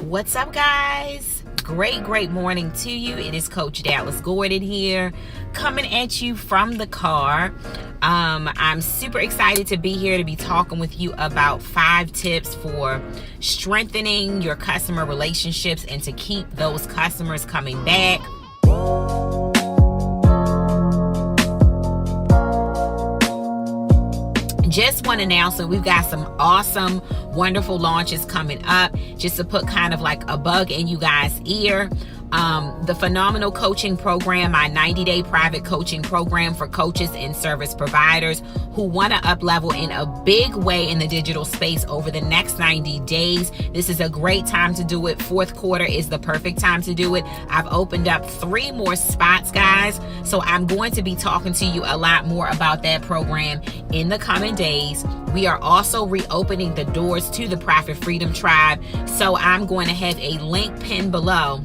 What's up, guys? Great morning to you. It is Coach Dallas Gordon here, coming at you from the car. I'm super excited to be here to be talking with you about 5 tips for strengthening your customer relationships and to keep those customers coming back. Just want to announce that we've got some awesome, wonderful launches coming up, just to put kind of like a bug in you guys' ear. The Phenomenal Coaching Program, my 90-day private coaching program for coaches and service providers who want to up-level in a big way in the digital space over the next 90 days. This is a great time to do it. Fourth quarter is the perfect time to do it. I've opened up 3 more spots, guys. So I'm going to be talking to you a lot more about that program in the coming days. We are also reopening the doors to the Profit Freedom Tribe. So I'm going to have a link pinned below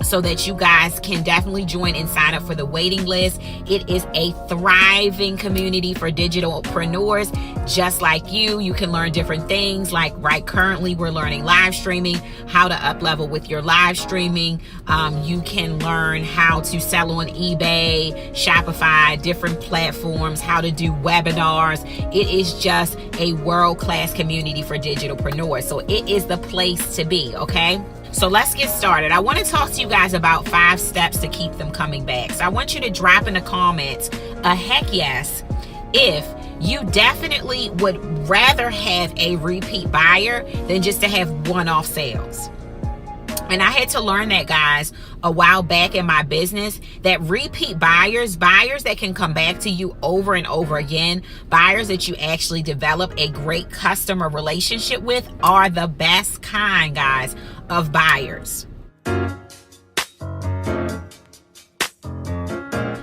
so that you guys can definitely join and sign up for the waiting list. It is a thriving community for digitalpreneurs just like you. You can learn different things, like right currently we're learning live streaming, how to up level with your live streaming. You can learn how to sell on eBay, Shopify, different platforms, how to do webinars. It is just a world-class community for digitalpreneurs. So it is the place to be, okay? So let's get started. I want to talk to you guys about 5 steps to keep them coming back. So I want you to drop in the comments a heck yes if you definitely would rather have a repeat buyer than just to have one-off sales. And I had to learn that, guys, a while back in my business, that repeat buyers that can come back to you over and over again, buyers that you actually develop a great customer relationship with, are the best kind, guys, of buyers.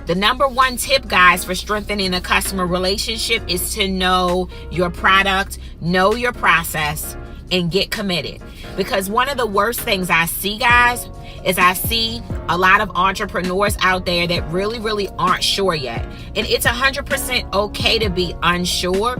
The number 1 tip, guys, for strengthening a customer relationship is to know your product, know your process, and get committed. Because one of the worst things I see, guys, is I see a lot of entrepreneurs out there that really aren't sure yet. And it's 100% okay to be unsure.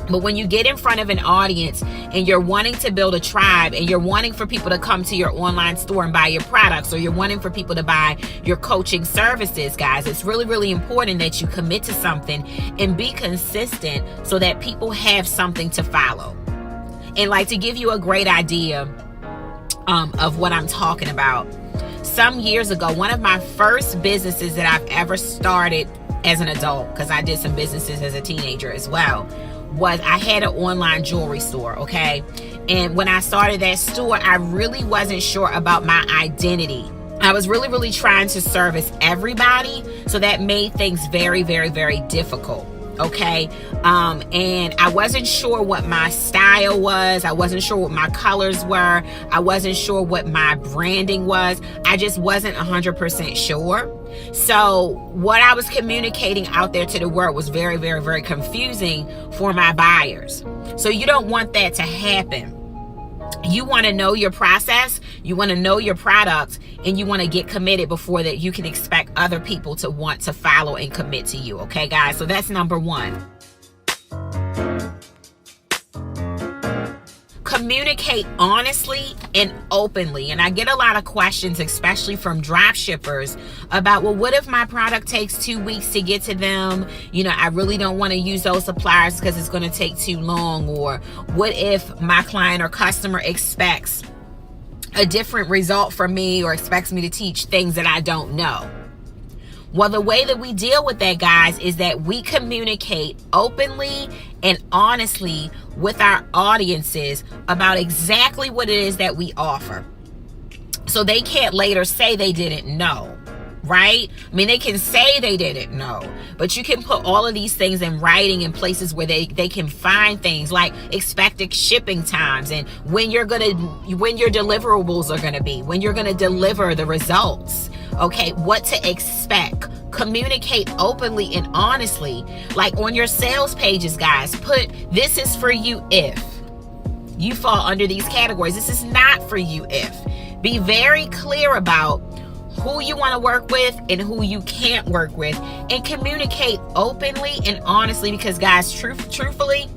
But when you get in front of an audience and you're wanting to build a tribe and you're wanting for people to come to your online store and buy your products, or you're wanting for people to buy your coaching services, guys, it's really important that you commit to something and be consistent so that people have something to follow. And like, to give you a great idea of what I'm talking about, some years ago, one of my first businesses that I've ever started as an adult, because I did some businesses as a teenager as well, was I had an online jewelry store, okay? And when I started that store, I really wasn't sure about my identity. I was really trying to service everybody, so that made things very difficult. Okay. And I wasn't sure what my style was. I wasn't sure what my colors were. I wasn't sure what my branding was. I just wasn't 100% sure. So what I was communicating out there to the world was very confusing for my buyers. So you don't want that to happen. You want to know your process, you want to know your product, and you want to get committed before that you can expect other people to want to follow and commit to you. Okay, guys? So that's number 1. Communicate honestly and openly. And I get a lot of questions, especially from drop shippers, about, well, what if my product takes 2 weeks to get to them? You know, I really don't want to use those suppliers because it's going to take too long. Or what if my client or customer expects a different result from me, or expects me to teach things that I don't know? Well, the way that we deal with that, guys, is that we communicate openly and honestly with our audiences about exactly what it is that we offer. So they can't later say they didn't know, right? I mean, they can say they didn't know, but you can put all of these things in writing in places where they can find things like expected shipping times, and when your deliverables are gonna be, when you're gonna deliver the results. Okay, what to expect. Communicate openly and honestly. Like on your sales pages, guys, put, this is for you if you fall under these categories. This is not for you if. Be very clear about who you want to work with and who you can't work with, and communicate openly and honestly, because, guys, truthfully,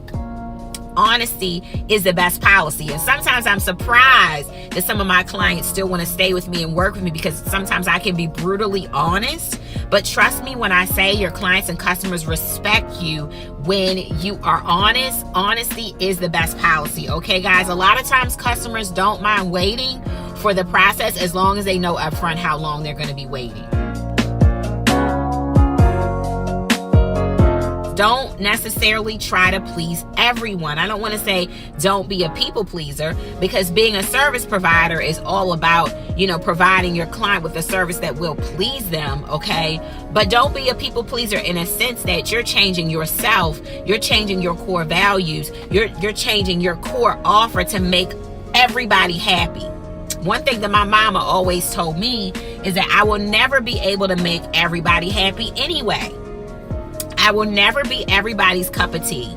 honesty is the best policy. And sometimes I'm surprised that some of my clients still want to stay with me and work with me, because sometimes I can be brutally honest. But trust me when I say your clients and customers respect you when you are honest. Honesty is the best policy. Okay, guys? A lot of times customers don't mind waiting for the process as long as they know upfront how long they're going to be waiting. Don't necessarily try to please everyone. I don't want to say don't be a people pleaser, because being a service provider is all about, providing your client with a service that will please them, okay? But don't be a people pleaser in a sense that you're changing yourself, you're changing your core values, you're changing your core offer to make everybody happy. One thing that my mama always told me is that I will never be able to make everybody happy anyway. I will never be everybody's cup of tea.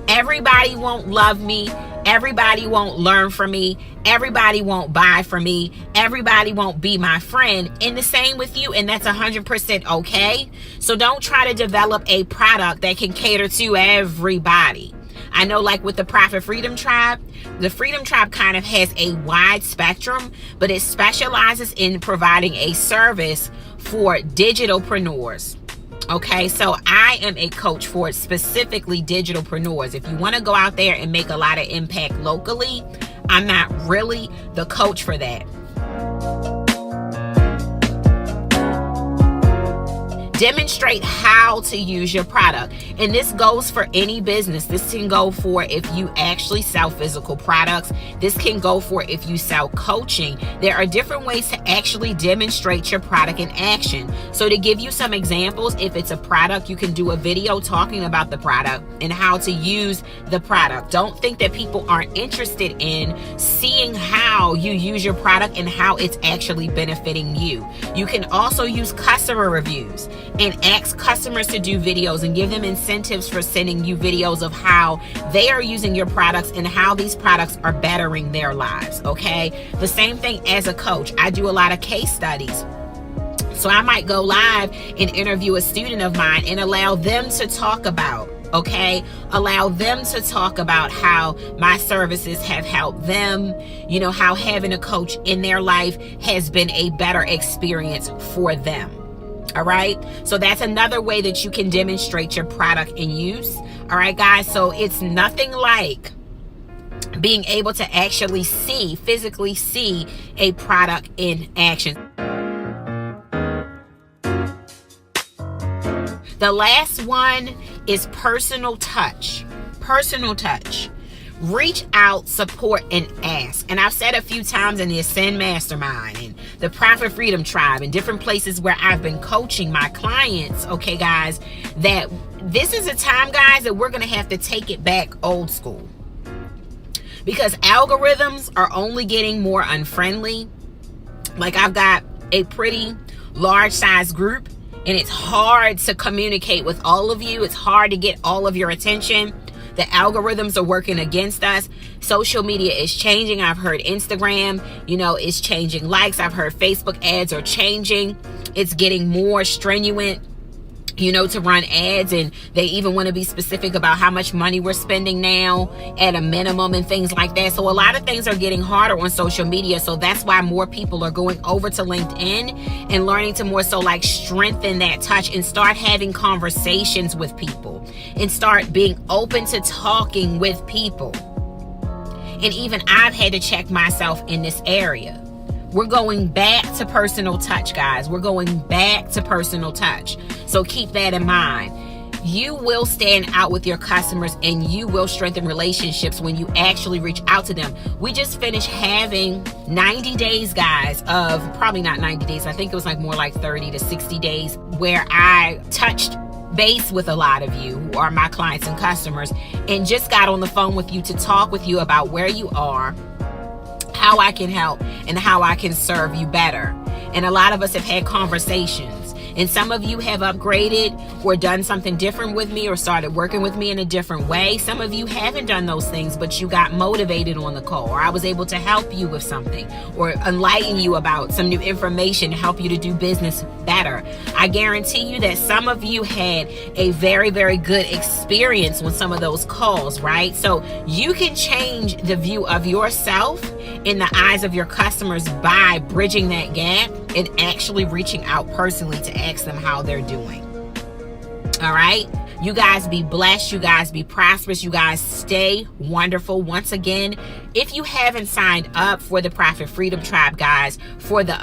Everybody won't love me. Everybody won't learn from me. Everybody won't buy from me. Everybody won't be my friend. And the same with you. And that's 100% okay. So don't try to develop a product that can cater to everybody. I know, like with the Profit Freedom Tribe, the Freedom Tribe kind of has a wide spectrum, but it specializes in providing a service for digitalpreneurs. Okay, so I am a coach for specifically digitalpreneurs. If you want to go out there and make a lot of impact locally, I'm not really the coach for that. Demonstrate how to use your product. And this goes for any business. This can go for if you actually sell physical products. This can go for if you sell coaching. There are different ways to actually demonstrate your product in action. So to give you some examples, if it's a product, you can do a video talking about the product and how to use the product. Don't think that people aren't interested in seeing how you use your product and how it's actually benefiting you. You can also use customer reviews and ask customers to do videos and give them incentives for sending you videos of how they are using your products and how these products are bettering their lives, okay? The same thing as a coach. I do a lot of case studies. So I might go live and interview a student of mine and allow them to talk about, allow them to talk about how my services have helped them, how having a coach in their life has been a better experience for them. All right. So that's another way that you can demonstrate your product in use. All right, guys. So it's nothing like being able to actually physically see a product in action. The last one is personal touch. Personal touch. Reach out, support, and ask. And I've said a few times in the Ascend Mastermind and the Profit Freedom Tribe and different places where I've been coaching my clients, okay, guys, that this is a time, guys, that we're going to have to take it back old school. Because algorithms are only getting more unfriendly. Like, I've got a pretty large size group, and it's hard to communicate with all of you. It's hard to get all of your attention. The algorithms are working against us. Social media is changing. I've heard Instagram, is changing likes. I've heard Facebook ads are changing. It's getting more stringent, to run ads. And they even want to be specific about how much money we're spending now at a minimum and things like that. So a lot of things are getting harder on social media. So that's why more people are going over to LinkedIn and learning to more so like strengthen that touch and start having conversations with people and start being open to talking with people. And even I've had to check myself in this area. We're going back to personal touch, guys. We're going back to personal touch. So keep that in mind. You will stand out with your customers and you will strengthen relationships when you actually reach out to them. We just finished having 90 days, guys, of probably not 90 days. I think it was like more like 30 to 60 days where I touched base with a lot of you who are my clients and customers and just got on the phone with you to talk with you about where you are, how I can help, and how I can serve you better. And a lot of us have had conversations. And some of you have upgraded or done something different with me or started working with me in a different way. Some of you haven't done those things, but you got motivated on the call, or I was able to help you with something or enlighten you about some new information to help you to do business better. I guarantee you that some of you had a very, very good experience with some of those calls, right? So you can change the view of yourself in the eyes of your customers by bridging that gap and actually reaching out personally to ask them how they're doing. All right? You guys be blessed. You guys be prosperous. You guys stay wonderful. Once again, if you haven't signed up for the Profit Freedom Tribe, guys, for the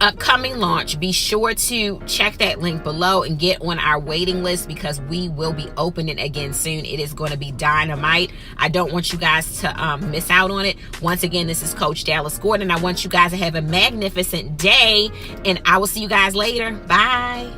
upcoming launch, be sure to check that link below and get on our waiting list, because we will be opening again soon. It is going to be dynamite. I don't want you guys to miss out on it. Once again, this is Coach Dallas Gordon. I want you guys to have a magnificent day, and I will see you guys later. Bye.